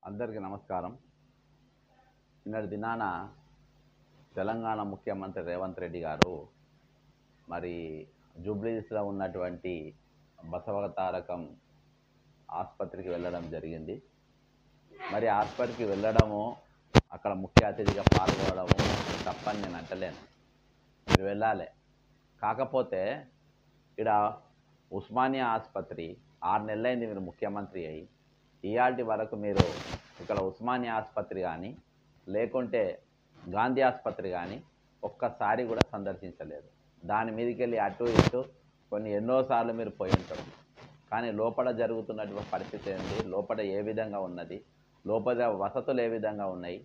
అందరికీ నమస్కారం. నిన్నటి దినాన తెలంగాణ ముఖ్యమంత్రి రేవంత్ రెడ్డి గారు మరి జూబ్లీహిల్స్లో ఉన్నటువంటి బసవతారకం ఆసుపత్రికి వెళ్ళడం జరిగింది. మరి ఆసుపత్రికి వెళ్ళడము, అక్కడ ముఖ్య అతిథిగా పాల్గొనడము తప్పని నేను అంటలేను, మీరు వెళ్ళాలి. కాకపోతే ఇక్కడ ఉస్మానియా ఆసుపత్రి 6 నెలలైంది మీరు ముఖ్యమంత్రి అయ్యి, ఇయాల్టి వరకు మీరు ఇక్కడ ఉస్మానియా ఆసుపత్రి కానీ లేకుంటే గాంధీ ఆసుపత్రి కానీ ఒక్కసారి కూడా సందర్శించలేదు. దాని మీదకి వెళ్ళి అటు ఇటు ఎన్నోసార్లు మీరు పోయి ఉంటారు. కానీ లోపల జరుగుతున్నటువంటి పరిస్థితి ఏంటి, లోపల ఏ విధంగా ఉన్నది, లోపల వసతులు ఏ విధంగా ఉన్నాయి,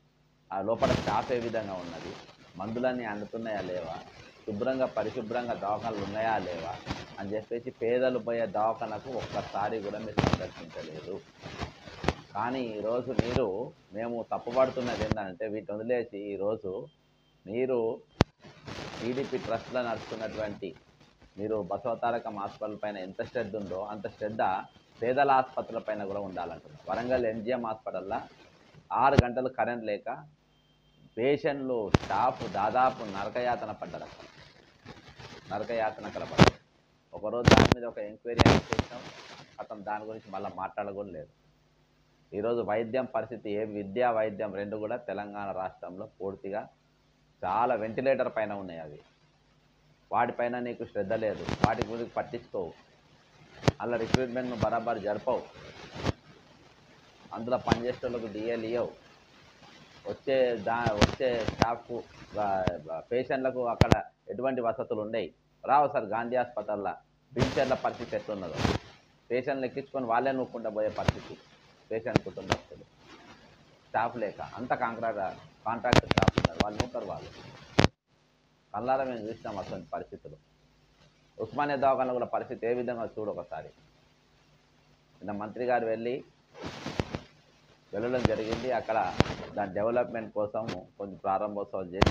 ఆ లోపల స్టాఫ్ ఏ విధంగా ఉన్నది, మందులన్నీ అందుతున్నాయా లేవా, శుభ్రంగా పరిశుభ్రంగా దవాఖానలు ఉన్నాయా లేవా అని చెప్పేసి పేదలు పోయే దవాఖానకు ఒక్కసారి కూడా మీరు సందర్శించలేదు. కానీ ఈరోజు మేము తప్పుపడుతున్నది ఏంటంటే, వీటిని వదిలేసి ఈరోజు మీరు టీడీపీ ట్రస్ట్లో నడుస్తున్నటువంటి మీరు బసవతారకం హాస్పిటల్ పైన ఎంత శ్రద్ధ ఉందో అంత శ్రద్ధ పేదల ఆసుపత్రుల పైన కూడా ఉండాలంటున్నారు. వరంగల్ ఎంజిఎం హాస్పిటల్లో 6 గంటలు కరెంట్ లేక పేషెంట్లు స్టాఫ్ దాదాపు నరకయాతన పడ్డారు. నరకయాతన కలపడ్డారు. ఒకరోజు దాని మీద ఒక ఎంక్వైరీ చేసాం, అతను దాని గురించి మళ్ళీ మాట్లాడకూడదు లేదు. ఈరోజు వైద్యం పరిస్థితి, విద్యా వైద్యం రెండు కూడా తెలంగాణ రాష్ట్రంలో పూర్తిగా చాలా వెంటిలేటర్ పైన ఉన్నాయి. అవి వాటిపైన నీకు శ్రద్ధ లేదు, వాటి గురించి పట్టించుకోవు, అలా రిక్రూట్మెంట్ను బరాబర్ జరపవు, అందులో పనిచేసేటోళ్ళకు డిఎల్ ఇవ్వవు, వచ్చే స్టాఫ్కు పేషెంట్లకు అక్కడ ఎటువంటి వసతులు ఉండవు. రావు సార్ గాంధీ హాస్పిటల్లో వీల్చైర్ల పరిస్థితి ఎట్లున్నదో, పేషెంట్లు ఎక్కించుకొని వాళ్ళే నూక్కుంటూ పోయే పరిస్థితి, పేషెంట్ కుటుంబస్తులు స్టాఫ్ లేక అంత కాంట్రాక్ట్ స్టాఫ్ ఉన్నారు, వాళ్ళు నూకరు. వాళ్ళు కళ్ళారా మేము చూసినాం అటువంటి పరిస్థితులు. ఉస్మానియా దవాఖానలో కూడా పరిస్థితి ఏ విధంగా చూడు ఒకసారి. నిన్న మంత్రి గారు వెళ్ళడం జరిగింది. అక్కడ దాని డెవలప్మెంట్ కోసం కొంచెం ప్రారంభోత్సవం చేసి